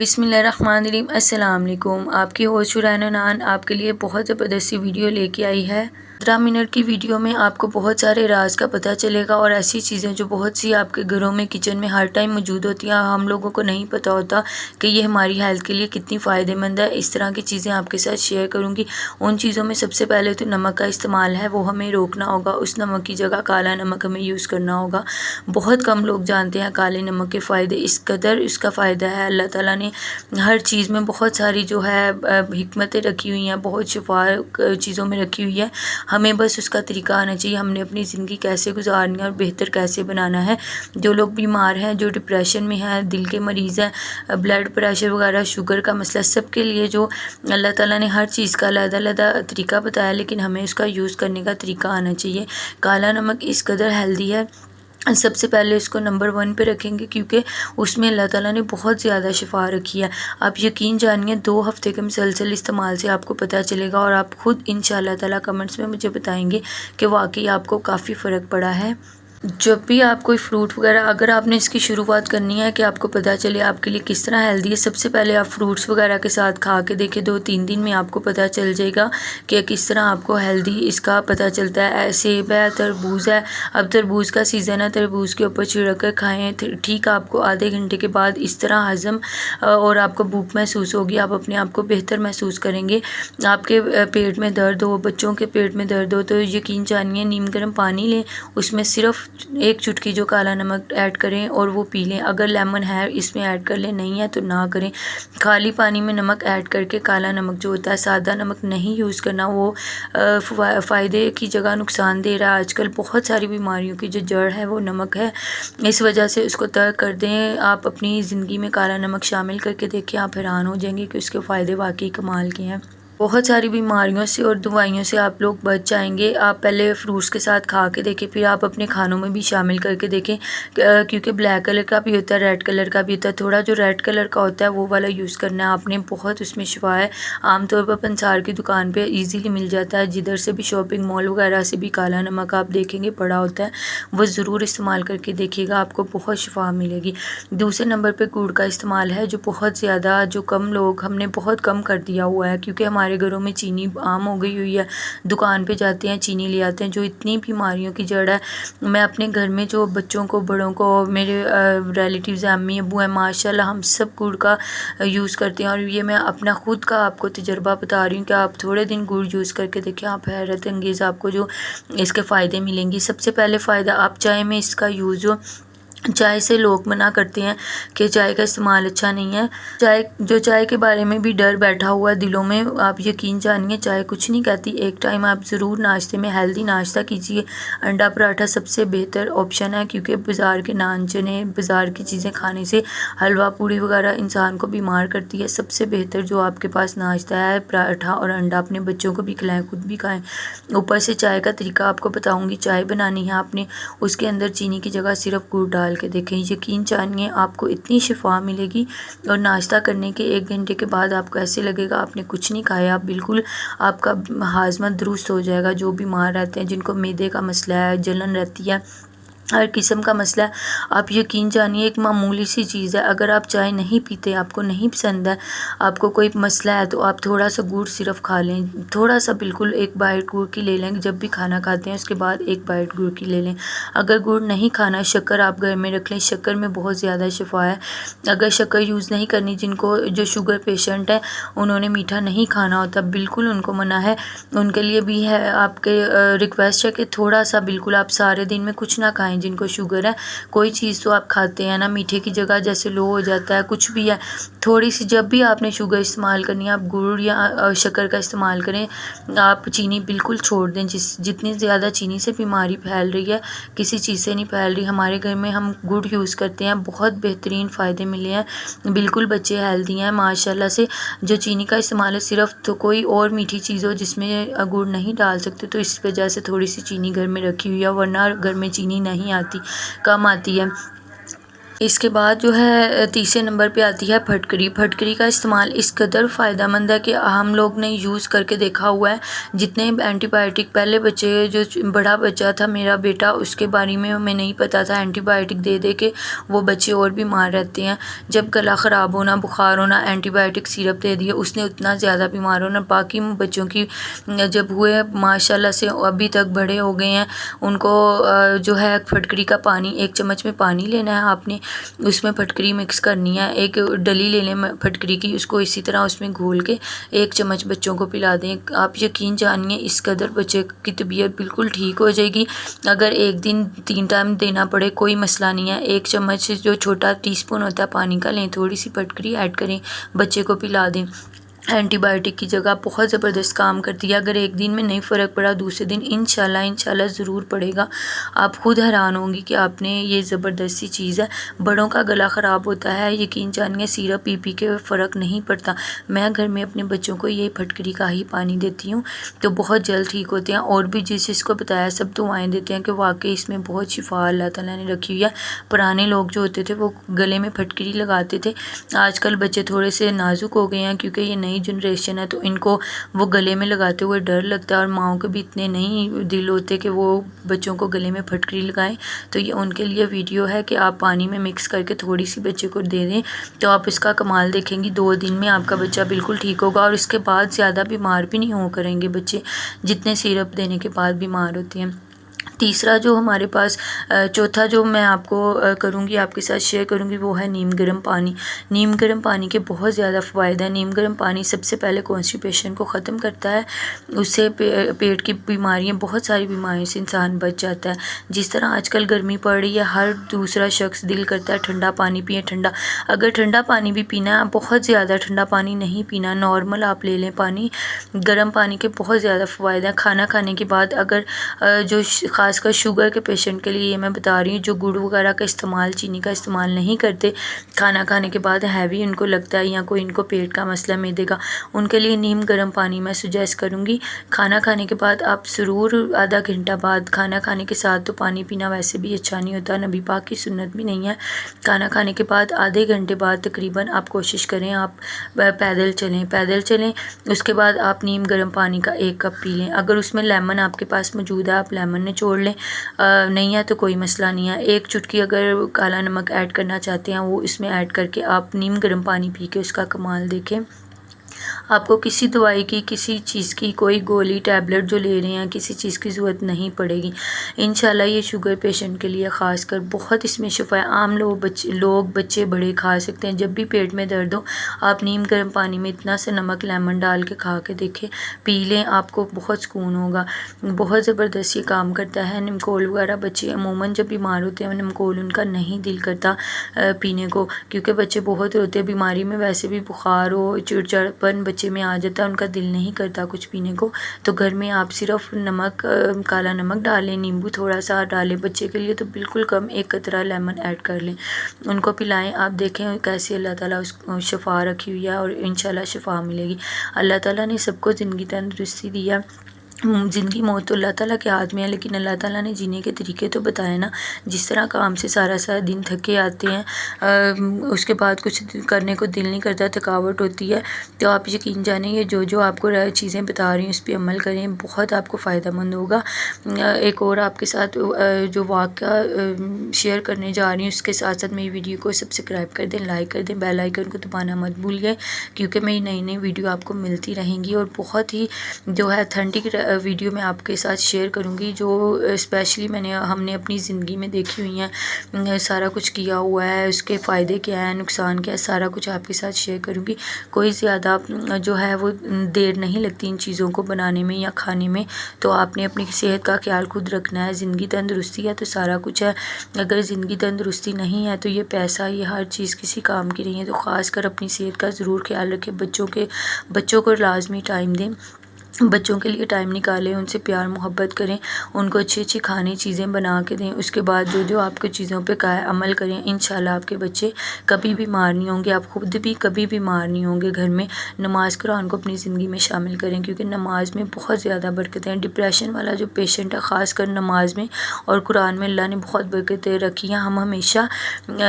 بسم اللہ الرحمن الرحیم۔ السلام علیکم۔ آپ کی ہوسٹ شرائن نان آپ کے لیے بہت زبردست ویڈیو لے کے آئی ہے۔ 15 منٹ کی ویڈیو میں آپ کو بہت سارے راز کا پتہ چلے گا اور ایسی چیزیں جو بہت سی آپ کے گھروں میں کچن میں ہر ٹائم موجود ہوتی ہیں، ہم لوگوں کو نہیں پتہ ہوتا کہ یہ ہماری ہیلتھ کے لیے کتنی فائدہ مند ہے۔ اس طرح کی چیزیں آپ کے ساتھ شیئر کروں گی۔ ان چیزوں میں سب سے پہلے تو نمک کا استعمال ہے، وہ ہمیں روکنا ہوگا۔ اس نمک کی جگہ کالا نمک ہمیں یوز کرنا ہوگا۔ بہت کم لوگ جانتے ہیں کالے نمک کے فائدے، اس قدر اس کا فائدہ ہے۔ اللہ تعالیٰ نے ہر چیز میں بہت ساری جو ہے حکمتیں رکھی ہوئی ہیں، بہت شفا چیزوں میں رکھی ہوئی ہے۔ ہمیں بس اس کا طریقہ آنا چاہیے، ہم نے اپنی زندگی کیسے گزارنی ہے اور بہتر کیسے بنانا ہے۔ جو لوگ بیمار ہیں، جو ڈپریشن میں ہیں، دل کے مریض ہیں، بلڈ پریشر وغیرہ، شوگر کا مسئلہ، سب کے لیے جو اللہ تعالیٰ نے ہر چیز کا علیحدہ علیحدہ طریقہ بتایا، لیکن ہمیں اس کا یوز کرنے کا طریقہ آنا چاہیے۔ کالا نمک اس قدر ہیلدی ہے، سب سے پہلے اس کو نمبر 1 پہ رکھیں گے کیونکہ اس میں اللہ تعالیٰ نے بہت زیادہ شفا رکھی ہے۔ آپ یقین جانیے 2 ہفتے کے مسلسل استعمال سے آپ کو پتہ چلے گا اور آپ خود انشاءاللہ تعالیٰ کمنٹس میں مجھے بتائیں گے کہ واقعی آپ کو کافی فرق پڑا ہے۔ جب بھی آپ کوئی فروٹ وغیرہ، اگر آپ نے اس کی شروعات کرنی ہے کہ آپ کو پتہ چلے آپ کے لیے کس طرح ہیلدی ہے، سب سے پہلے آپ فروٹس وغیرہ کے ساتھ کھا کے دیکھیں، 2-3 دن میں آپ کو پتہ چل جائے گا کہ کس طرح آپ کو ہیلدی اس کا پتہ چلتا ہے۔ سیب ہے، تربوز ہے، اب تربوز کا سیزن ہے، تربوز کے اوپر چھڑک کر کھائیں، ٹھیک آپ کو آدھے گھنٹے کے بعد اس طرح ہضم اور آپ کو بھوک محسوس ہوگی، آپ اپنے آپ کو بہتر محسوس کریں گے۔ آپ کے پیٹ میں درد ہو، بچوں کے پیٹ میں درد ہو تو یقین جانیے نیم گرم پانی لیں، اس میں صرف 1 چٹکی جو کالا نمک ایڈ کریں اور وہ پی لیں۔ اگر لیمن ہے اس میں ایڈ کر لیں، نہیں ہے تو نہ کریں۔ خالی پانی میں نمک ایڈ کر کے، کالا نمک جو ہوتا ہے سادہ نمک نہیں یوز کرنا، وہ فائدے کی جگہ نقصان دے رہا ہے۔ آج کل بہت ساری بیماریوں کی جو جڑ ہے وہ نمک ہے، اس وجہ سے اس کو ترک کر دیں۔ آپ اپنی زندگی میں کالا نمک شامل کر کے دیکھیں، آپ حیران ہو جائیں گے کہ اس کے فائدے واقعی کمال کے ہیں۔ بہت ساری بیماریوں سے اور دوائیوں سے آپ لوگ بچ جائیں گے۔ آپ پہلے فروٹس کے ساتھ کھا کے دیکھیں، پھر آپ اپنے کھانوں میں بھی شامل کر کے دیکھیں، کیونکہ بلیک کلر کا بھی ہوتا ہے، ریڈ کلر کا بھی ہوتا ہے۔ تھوڑا جو ریڈ کلر کا ہوتا ہے وہ والا یوز کرنا ہے آپ نے، بہت اس میں شفا ہے۔ عام طور پر پنسار کی دکان پہ ایزیلی مل جاتا ہے، جدھر سے بھی شاپنگ مال وغیرہ سے بھی کالا نمک آپ دیکھیں گے پڑا ہوتا ہے، وہ ضرور استعمال کر کے دیکھیے گا، آپ کو بہت شفا ملے گی۔ دوسرے نمبر پہ گڑ کا استعمال ہے، جو بہت زیادہ، جو کم لوگ، ہم نے بہت کم کر دیا ہوا ہے کیونکہ ہمارے گھروں میں چینی عام ہو گئی ہوئی ہے، دکان پہ جاتے ہیں چینی لے آتے ہیں، جو اتنی بیماریوں کی جڑ ہے۔ میں اپنے گھر میں جو بچوں کو، بڑوں کو، میرے ریلیٹیوز ہیں، امی ابو ہیں، ماشاءاللہ ہم سب گڑ کا یوز کرتے ہیں، اور یہ میں اپنا خود کا آپ کو تجربہ بتا رہی ہوں کہ آپ تھوڑے دن گڑ یوز کر کے دیکھیں، آپ حیرت انگیز آپ کو جو اس کے فائدے ملیں گے۔ سب سے پہلے فائدہ، آپ چائے میں اس کا یوز ہو، چائے سے لوگ منع کرتے ہیں کہ چائے کا استعمال اچھا نہیں ہے، چائے کے بارے میں بھی ڈر بیٹھا ہوا ہے دلوں میں، آپ یقین جانیے چائے کچھ نہیں کہتی۔ ایک ٹائم آپ ضرور ناشتے میں ہیلدی ناشتہ کیجیے، انڈا پراٹھا سب سے بہتر آپشن ہے، کیونکہ بازار کے نان چنے، بازار کی چیزیں کھانے سے، حلوہ پوڑی وغیرہ انسان کو بیمار کرتی ہے۔ سب سے بہتر جو آپ کے پاس ناشتہ ہے، پراٹھا اور انڈا، اپنے بچوں کو بھی کھلائیں، خود بھی کھائیں۔ اوپر سے چائے کا طریقہ آپ کو بتاؤں گی، چائے بنانی ہے آپ نے، اس کے اندر چینی کی جگہ صرف گڑ ڈال کے دیکھیں، یقین جانیے آپ کو اتنی شفا ملے گی، اور ناشتہ کرنے کے 1 گھنٹے کے بعد آپ کو ایسے لگے گا آپ نے کچھ نہیں کھایا، آپ بالکل، آپ کا ہاضمہ درست ہو جائے گا۔ جو بیمار رہتے ہیں، جن کو معدے کا مسئلہ ہے، جلن رہتی ہے، ہر قسم کا مسئلہ ہے، آپ یقین جانیے ایک معمولی سی چیز ہے، اگر آپ چائے نہیں پیتے، آپ کو نہیں پسند ہے، آپ کو کوئی مسئلہ ہے، تو آپ تھوڑا سا گڑ صرف کھا لیں، تھوڑا سا، بالکل 1 بائٹ گڑ کی لے لیں، جب بھی کھانا کھاتے ہیں اس کے بعد 1 بائٹ گڑ کی لے لیں۔ اگر گڑ نہیں کھانا، شکر آپ گھر میں رکھ لیں، شکر میں بہت زیادہ شفا ہے۔ اگر شکر یوز نہیں کرنی، جن کو، جو شوگر پیشنٹ ہے، انہوں نے میٹھا نہیں کھانا ہوتا، بالکل ان کو منع ہے، ان کے لیے بھی ہے، آپ کے ریکویسٹ ہے کہ تھوڑا سا، بالکل آپ سارے دن میں کچھ نہ کھائیں۔ جن کو شوگر ہے، کوئی چیز تو آپ کھاتے ہیں نا، میٹھے کی جگہ جیسے لو ہو جاتا ہے، کچھ بھی ہے، تھوڑی سی، جب بھی آپ نے شوگر استعمال کرنی ہے، آپ گڑ یا شکر کا استعمال کریں، آپ چینی بالکل چھوڑ دیں۔ جتنی زیادہ چینی سے بیماری پھیل رہی ہے، کسی چیز سے نہیں پھیل رہی۔ ہمارے گھر میں ہم گڑ یوز کرتے ہیں، بہت بہترین فائدے ملے ہیں، بالکل بچے ہیلدی ہیں ماشاءاللہ سے۔ جو چینی کا استعمال ہے صرف، تو کوئی اور میٹھی چیز ہو جس میں گڑ نہیں ڈال سکتے، تو اس وجہ سے تھوڑی سی چینی گھر میں رکھی ہوئی ہے، ورنہ گھر میں چینی نہیں آتی، کم آتی ہے۔ اس کے بعد جو ہے تیسرے نمبر پہ آتی ہے پھٹکری۔ پھٹکری کا استعمال اس قدر فائدہ مند ہے کہ ہم لوگ نے یوز کر کے دیکھا ہوا ہے۔ جتنے اینٹی بائیوٹک پہلے بچے جو بڑا بچہ تھا میرا بیٹا، اس کے بارے میں ہمیں نہیں پتہ تھا، اینٹی بائیوٹک دے دے کے وہ بچے اور بیمار رہتے ہیں۔ جب گلا خراب ہونا، بخار ہونا، اینٹی بائیوٹک سیرپ دے دیے، اس نے اتنا زیادہ بیمار ہونا۔ باقی بچوں کی جب ہوئے ماشاءاللہ سے ابھی تک بڑے ہو گئے ہیں، ان کو جو ہے پھٹکری کا پانی، 1 چمچ میں پانی لینا ہے آپ نے، اس میں پھٹکری مکس کرنی ہے، ایک ڈلی لے لیں پھٹکری کی، اس کو اسی طرح اس میں گھول کے 1 چمچ بچوں کو پلا دیں۔ آپ یقین جانیے اس قدر بچے کی طبیعت بالکل ٹھیک ہو جائے گی۔ اگر ایک دن 3 ٹائم دینا پڑے کوئی مسئلہ نہیں ہے، 1 چمچ جو چھوٹا ٹی اسپون ہوتا ہے پانی کا لیں، تھوڑی سی پھٹکری ایڈ کریں، بچے کو پلا دیں۔ اینٹی بائیوٹک کی جگہ بہت زبردست کام کرتی ہے۔ اگر ایک دن میں نہیں فرق پڑا، دوسرے دن انشاءاللہ ضرور پڑے گا۔ آپ خود حیران ہوں گی کہ آپ نے یہ زبردستی چیز ہے۔ بڑوں کا گلا خراب ہوتا ہے، یقین جانیے سیرپ پی پی کے فرق نہیں پڑتا۔ میں گھر میں اپنے بچوں کو یہ پھٹکری کا ہی پانی دیتی ہوں تو بہت جلد ٹھیک ہوتے ہیں، اور بھی جس کو بتایا سب دعائیں دیتے ہیں کہ واقعی اس میں بہت شفا اللہ تعالیٰ نے رکھی ہوئی ہے۔ پرانے لوگ جو ہوتے تھے وہ گلے میں پھٹکری لگاتے تھے۔ آج کل بچے تھوڑے سے نازک ہو گئے ہیں کیونکہ یہ نئی جنریشن ہے، تو ان کو وہ گلے میں لگاتے ہوئے ڈر لگتا ہے، اور ماؤں کے بھی اتنے نہیں دل ہوتے کہ وہ بچوں کو گلے میں پھٹکری لگائیں۔ تو یہ ان کے لیے ویڈیو ہے کہ آپ پانی میں مکس کر کے تھوڑی سی بچے کو دے دیں تو آپ اس کا کمال دیکھیں گی۔ 2 دن میں آپ کا بچہ بالکل ٹھیک ہوگا، اور اس کے بعد زیادہ بیمار بھی نہیں ہو کریں گے بچے، جتنے سیرپ دینے کے بعد بیمار ہوتے ہیں۔ تیسرا جو ہمارے پاس چوتھا جو میں آپ کو کروں گی، آپ کے ساتھ شیئر کروں گی، وہ ہے نیم گرم پانی۔ نیم گرم پانی کے بہت زیادہ فوائد ہیں۔ نیم گرم پانی سب سے پہلے کانسٹیپیشن کو ختم کرتا ہے، اس سے پیٹ کی بیماریاں، بہت ساری بیماریوں سے انسان بچ جاتا ہے۔ جس طرح آج کل گرمی پڑ رہی ہے، ہر دوسرا شخص دل کرتا ہے ٹھنڈا پانی پئیں، ٹھنڈا۔ اگر ٹھنڈا پانی بھی پینا ہے، بہت زیادہ ٹھنڈا پانی نہیں پینا، نارمل آپ لے لیں پانی۔ گرم پانی کے بہت زیادہ فوائد ہیں۔ کھانا کھانے کے بعد اگر جو خاص کر شوگر کے پیشنٹ کے لیے یہ میں بتا رہی ہوں، جو گڑ وغیرہ کا استعمال، چینی کا استعمال نہیں کرتے، کھانا کھانے کے بعد ہیوی ان کو لگتا ہے یا کوئی ان کو پیٹ کا مسئلہ معدے کا، ان کے لیے نیم گرم پانی میں سجیسٹ کروں گی۔ کھانا کھانے کے بعد آپ ضرور آدھا گھنٹہ بعد، کھانا کھانے کے ساتھ تو پانی پینا ویسے بھی اچھا نہیں ہوتا، نبی پاک کی سنت بھی نہیں ہے۔ کھانا کھانے کے بعد آدھے گھنٹے بعد تقریباً آپ کوشش کریں آپ پیدل چلیں، اس کے بعد آپ نیم گرم پانی کا 1 کپ پی لیں۔ اگر اس میں لیمن آپ کے پاس موجود ہے، آپ لیمن نچوڑ لیں، نہیں ہے تو کوئی مسئلہ نہیں ہے۔ 1 چٹکی اگر کالا نمک ایڈ کرنا چاہتے ہیں، وہ اس میں ایڈ کر کے آپ نیم گرم پانی پی کے اس کا کمال دیکھیں۔ آپ کو کسی دوائی کی، کسی چیز کی، کوئی گولی ٹیبلٹ جو لے رہے ہیں، کسی چیز کی ضرورت نہیں پڑے گی انشاءاللہ۔ یہ شوگر پیشنٹ کے لیے خاص کر بہت اس میں شفا ہے۔ عام لوگ بچے بڑے کھا سکتے ہیں۔ جب بھی پیٹ میں درد ہو، آپ نیم گرم پانی میں اتنا سا نمک لیمن ڈال کے کھا کے دیکھیں، پی لیں، آپ کو بہت سکون ہوگا۔ بہت زبردست یہ کام کرتا ہے۔ نمکول وغیرہ بچے عموماً جب بیمار ہوتے ہیں، نمکول ان کا نہیں دل کرتا پینے کو، کیونکہ بچے بہت روتے ہیں۔ بیماری میں ویسے بھی بخار ہو، چڑچڑپن بچے میں آ جاتا ہے، ان کا دل نہیں کرتا کچھ پینے کو۔ تو گھر میں آپ صرف نمک، کالا نمک ڈالیں، نیمبو تھوڑا سا ڈالیں، بچے کے لیے تو بالکل کم، 1 قطرہ لیمن ایڈ کر لیں، ان کو پلائیں۔ آپ دیکھیں کیسے اللہ تعالیٰ اس کو شفا رکھی ہوئی ہے، اور انشاءاللہ شفا ملے گی۔ اللہ تعالیٰ نے سب کو زندگی تندرستی دی ہے۔ زندگی موت تو اللہ تعالیٰ کے ہاتھ میں ہے، لیکن اللہ تعالیٰ نے جینے کے طریقے تو بتائے نا۔ جس طرح کام سے سارا دن تھکے آتے ہیں، اس کے بعد کچھ کرنے کو دل نہیں کرتا، تھکاوٹ ہوتی ہے، تو آپ یقین جانیں یہ جو آپ کو چیزیں بتا رہی ہوں اس پہ عمل کریں، بہت آپ کو فائدہ مند ہوگا۔ ایک اور آپ کے ساتھ جو واقعہ شیئر کرنے جا رہی ہوں، اس کے ساتھ ساتھ میری ویڈیو کو سبسکرائب کر دیں، لائک کر دیں، بیل آئیکن کو دبانا مت بھولیے، کیونکہ میری نئی ویڈیو آپ کو ملتی رہیں گی، اور بہت ہی جو ہے اتھینٹک ویڈیو میں آپ کے ساتھ شیئر کروں گی، جو اسپیشلی ہم نے اپنی زندگی میں دیکھی ہوئی ہیں، سارا کچھ کیا ہوا ہے، اس کے فائدے کیا ہیں، نقصان کیا ہے، سارا کچھ آپ کے ساتھ شیئر کروں گی۔ کوئی زیادہ جو ہے وہ دیر نہیں لگتی ان چیزوں کو بنانے میں یا کھانے میں، تو آپ نے اپنی صحت کا خیال خود رکھنا ہے۔ زندگی تندرستی ہے تو سارا کچھ ہے، اگر زندگی تندرستی نہیں ہے تو یہ پیسہ، یہ ہر چیز کسی کام کی نہیں ہے۔ تو خاص کر اپنی صحت کا ضرور خیال رکھیں، بچوں کو لازمی ٹائم دیں۔ بچوں کے لیے ٹائم نکالیں، ان سے پیار محبت کریں، ان کو اچھی اچھی کھانے چیزیں بنا کے دیں۔ اس کے بعد جو آپ کو چیزوں پہ عمل کریں، انشاءاللہ آپ کے بچے کبھی بیمار نہیں ہوں گے، آپ خود بھی کبھی بیمار نہیں ہوں گے۔ گھر میں نماز قرآن کو اپنی زندگی میں شامل کریں، کیونکہ نماز میں بہت زیادہ برکتیں ہیں۔ ڈپریشن والا جو پیشنٹ ہے، خاص کر نماز میں اور قرآن میں اللہ نے بہت برکتیں رکھی ہیں۔ ہم ہمیشہ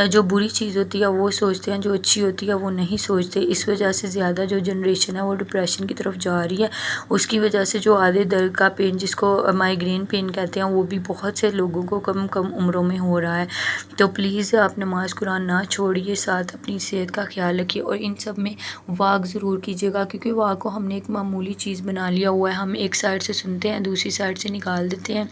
جو بری چیز ہوتی ہے وہ سوچتے ہیں، جو اچھی ہوتی ہے وہ نہیں سوچتے۔ اس وجہ سے زیادہ جو جنریشن ہے وہ ڈپریشن کی طرف جا رہی ہے۔ اس کی وجہ سے جو آدھے درد کا پین، جس کو مائیگرین پین کہتے ہیں، وہ بھی بہت سے لوگوں کو کم عمروں میں ہو رہا ہے۔ تو پلیز آپ نماز قرآن نہ چھوڑیے، ساتھ اپنی صحت کا خیال رکھیے، اور ان سب میں واک ضرور کیجیے گا، کیونکہ واک کو ہم نے ایک معمولی چیز بنا لیا ہوا ہے۔ ہم ایک سائڈ سے سنتے ہیں، دوسری سائڈ سے نکال دیتے ہیں۔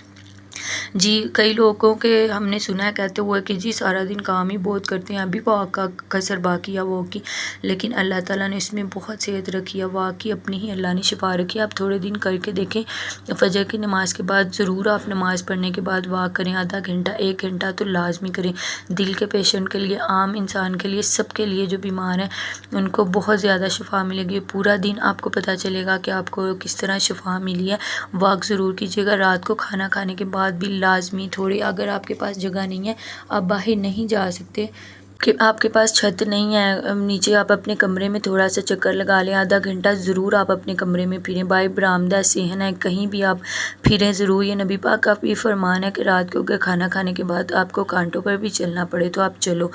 جی کئی لوگوں کے ہم نے سنا ہے کہتے ہوئے کہ جی سارا دن کام ہی بہت کرتے ہیں، ابھی واک کا کسر باقی ہے واک کی، لیکن اللہ تعالیٰ نے اس میں بہت صحت رکھی ہے، واک کی اپنی ہی اللہ نے شفا رکھی ہے۔ آپ تھوڑے دن کر کے دیکھیں، فجر کی نماز کے بعد ضرور آپ نماز پڑھنے کے بعد واک کریں، آدھا گھنٹہ 1 گھنٹہ تو لازمی کریں۔ دل کے پیشنٹ کے لیے، عام انسان کے لیے، سب کے لیے جو بیمار ہیں ان کو بہت زیادہ شفا ملے گی۔ پورا دن آپ کو پتہ چلے گا کہ آپ کو کس طرح شفا ملی ہے۔ واک ضرور کیجیے گا۔ رات کو کھانا کھانے کے بعد بھی لازمی تھوڑی، اگر آپ کے پاس جگہ نہیں ہے، آپ باہر نہیں جا سکتے، کہ آپ کے پاس چھت نہیں ہے نیچے، آپ اپنے کمرے میں تھوڑا سا چکر لگا لیں، آدھا گھنٹہ ضرور آپ اپنے کمرے میں پھریں، باہر برآمدہ صحن ہے کہیں بھی آپ پھریں ضرور۔ یہ نبی پاک کا بھی فرمان ہے کہ رات کو کھانا کھانے کے بعد آپ کو کانٹوں پر بھی چلنا پڑے تو آپ چلو۔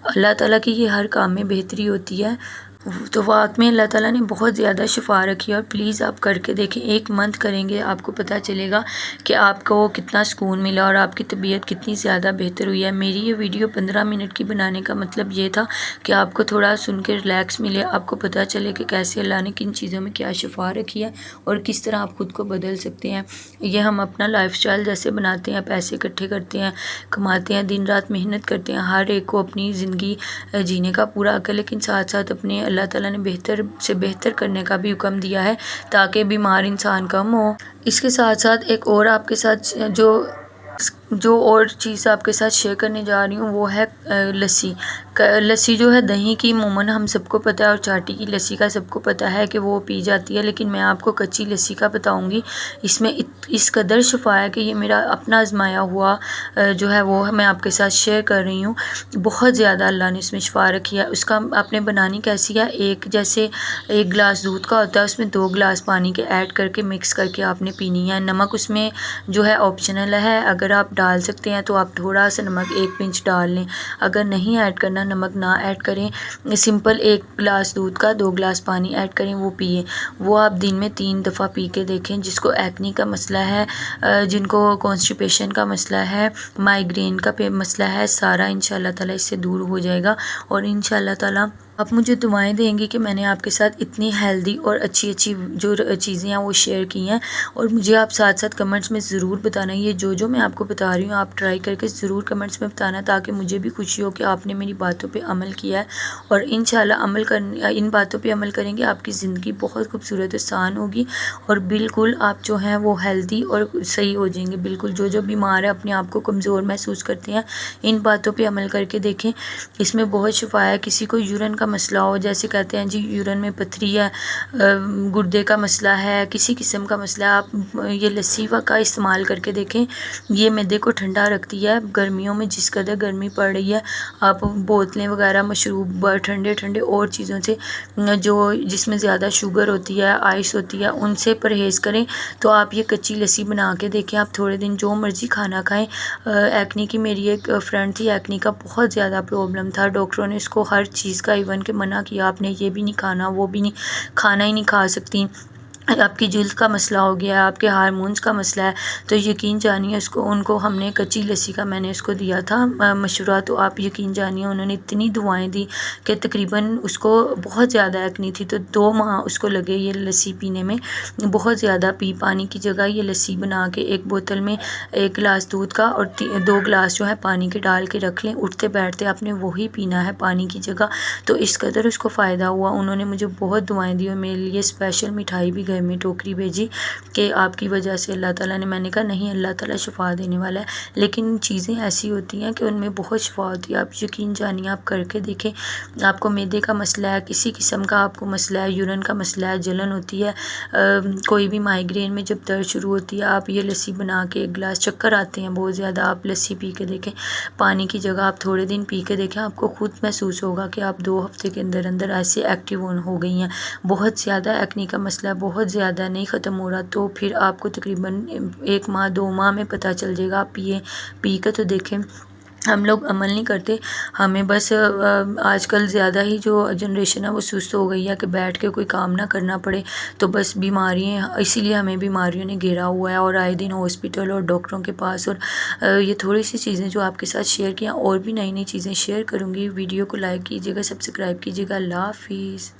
اللہ تعالیٰ کی یہ ہر کام میں بہتری ہوتی ہے۔ تو واک میں اللہ تعالیٰ نے بہت زیادہ شفا رکھی ہے، اور پلیز آپ کر کے دیکھیں۔ 1 منتھ کریں گے، آپ کو پتہ چلے گا کہ آپ کو کتنا سکون ملا اور آپ کی طبیعت کتنی زیادہ بہتر ہوئی ہے۔ میری یہ ویڈیو 15 منٹ کی بنانے کا مطلب یہ تھا کہ آپ کو تھوڑا سن کے ریلیکس ملے، آپ کو پتہ چلے کہ کیسے اللہ نے کن چیزوں میں کیا شفا رکھی ہے اور کس طرح آپ خود کو بدل سکتے ہیں۔ یہ ہم اپنا لائف سٹائل جیسے بناتے ہیں، پیسے اکٹھے کرتے ہیں، کماتے ہیں، دن رات محنت کرتے ہیں، ہر ایک کو اپنی زندگی جینے کا پورا حق ہے، لیکن ساتھ ساتھ اپنے اللہ تعالیٰ نے بہتر سے بہتر کرنے کا بھی حکم دیا ہے تاکہ بیمار انسان کم ہو۔ اس کے ساتھ ساتھ ایک اور آپ کے ساتھ جو اور چیز آپ کے ساتھ شیئر کرنے جا رہی ہوں وہ ہے لسی۔ لسی جو ہے دہی کی عموماً ہم سب کو پتہ ہے، اور چاٹی کی لسی کا سب کو پتہ ہے کہ وہ پی جاتی ہے، لیکن میں آپ کو کچی لسی کا بتاؤں گی۔ اس میں اس قدر شفا ہے کہ یہ میرا اپنا آزمایا ہوا جو ہے وہ میں آپ کے ساتھ شیئر کر رہی ہوں۔ بہت زیادہ اللہ نے اس میں شفا رکھی ہے۔ اس کا آپ نے بنانی کیسی ہے، جیسے 1 گلاس دودھ کا ہوتا ہے، اس میں 2 گلاس پانی کے ایڈ کر کے مکس کر کے آپ نے پینی ہے۔ نمک اس میں جو ہے آپشنل ہے، اگر آپ ڈال سکتے ہیں تو آپ تھوڑا سا نمک 1 پنچ ڈال لیں، اگر نہیں ایڈ کرنا نمک نہ ایڈ کریں۔ سمپل 1 گلاس دودھ کا 2 گلاس پانی ایڈ کریں، وہ پیئیں۔ وہ آپ دن میں 3 دفعہ پی کے دیکھیں۔ جس کو ایکنی کا مسئلہ ہے، جن کو کانسٹیپیشن کا مسئلہ ہے، مائیگرین کا مسئلہ ہے، سارا انشاءاللہ تعالیٰ اس سے دور ہو جائے گا، اور انشاءاللہ تعالیٰ آپ مجھے دعائیں دیں گی کہ میں نے آپ کے ساتھ اتنی ہیلدی اور اچھی جو چیزیں ہیں وہ شیئر کی ہیں، اور مجھے آپ ساتھ ساتھ کمنٹس میں ضرور بتانا، یہ جو میں آپ کو بتا رہی ہوں آپ ٹرائی کر کے ضرور کمنٹس میں بتانا، تاکہ مجھے بھی خوشی ہو کہ آپ نے میری باتوں پہ عمل کیا ہے، اور انشاءاللہ ان باتوں پہ عمل کریں گے آپ کی زندگی بہت خوبصورت آسان ہوگی، اور بالکل آپ جو ہیں وہ ہیلدی اور صحیح ہو جائیں گے۔ بالکل جو بیمار ہے، اپنے آپ کو کمزور محسوس کرتے ہیں، ان باتوں پہ عمل کر کے دیکھیں، اس میں بہت شفا ہے۔ کسی کو یورین کا مسئلہ ہو، جیسے کہتے ہیں جی یورین میں پتھری ہے، گردے کا مسئلہ ہے، کسی قسم کا مسئلہ ہے، آپ یہ لسی کا استعمال کر کے دیکھیں۔ یہ معدے کو ٹھنڈا رکھتی ہے، گرمیوں میں جس قدر گرمی پڑ رہی ہے، آپ بوتلیں وغیرہ مشروب ٹھنڈے اور چیزوں سے جس میں زیادہ شوگر ہوتی ہے، آئس ہوتی ہے، ان سے پرہیز کریں۔ تو آپ یہ کچی لسی بنا کے دیکھیں، آپ تھوڑے دن جو مرضی کھانا کھائیں۔ ایکنی کی میری ایک فرینڈ تھی، ایکنی کا بہت زیادہ پرابلم تھا، ڈاکٹروں نے اس کو ہر چیز کا ایون کہ منع کیا، آپ نے یہ بھی نہیں کھانا، وہ بھی نہیں کھانا، ہی نہیں کھا سکتی، آپ کی جلد کا مسئلہ ہو گیا ہے، آپ کے ہارمونز کا مسئلہ ہے، تو یقین جانیے ان کو ہم نے کچی لسی کا میں نے اس کو دیا تھا مشورہ، تو آپ یقین جانیے انہوں نے اتنی دعائیں دی کہ تقریباً اس کو بہت زیادہ ایکنی تھی، تو 2 ماہ اس کو لگے یہ لسی پینے میں، بہت زیادہ پانی کی جگہ یہ لسی بنا کے 1 بوتل میں 1 گلاس دودھ کا اور 2 گلاس جو ہے پانی کے ڈال کے رکھ لیں، اٹھتے بیٹھتے آپ نے وہی پینا ہے پانی کی جگہ، تو اس قدر اس کو فائدہ ہوا۔ انہوں نے مجھے بہت دعائیں دی، اور میرے لیے اسپیشل مٹھائی بھی گھر گھر میں ٹوکری بھیجی کہ آپ کی وجہ سے اللہ تعالیٰ نے، میں نے کہا نہیں، اللہ تعالیٰ شفا دینے والا ہے، لیکن چیزیں ایسی ہوتی ہیں کہ ان میں بہت شفا ہوتی ہے۔ آپ یقین جانیے، آپ کر کے دیکھیں، آپ کو معدے کا مسئلہ ہے، کسی قسم کا آپ کو مسئلہ ہے، یورین کا مسئلہ ہے، جلن ہوتی ہے، کوئی بھی مائیگرین میں جب درد شروع ہوتی ہے، آپ یہ لسی بنا کے ایک گلاس، چکر آتے ہیں بہت زیادہ، آپ لسی پی کے دیکھیں، پانی کی جگہ آپ تھوڑے دن پی کے دیکھیں، آپ کو خود محسوس ہوگا کہ آپ 2 ہفتے کے اندر اندر ایسے ایکٹیو ہو گئی ہیں۔ بہت زیادہ ایکنی کا مسئلہ بہت زیادہ نہیں ختم ہو رہا تو پھر آپ کو تقریباً 1 ماہ 2 ماہ میں پتہ چل جائے گا۔ آپ پی کے تو دیکھیں۔ ہم لوگ عمل نہیں کرتے، ہمیں بس آج کل زیادہ ہی جو جنریشن ہے وہ سست ہو گئی ہے کہ بیٹھ کے کوئی کام نہ کرنا پڑے، تو بس بیماریاں، اسی لیے ہمیں بیماریوں نے گھیرا ہوا ہے، اور آئے دن ہاسپٹل اور ڈاکٹروں کے پاس۔ اور یہ تھوڑی سی چیزیں جو آپ کے ساتھ شیئر کیا، اور بھی نئی نئی چیزیں شیئر کروں گی۔ ویڈیو کو لائک کیجیے گا، سبسکرائب کیجیے گا۔ اللہ حافظ۔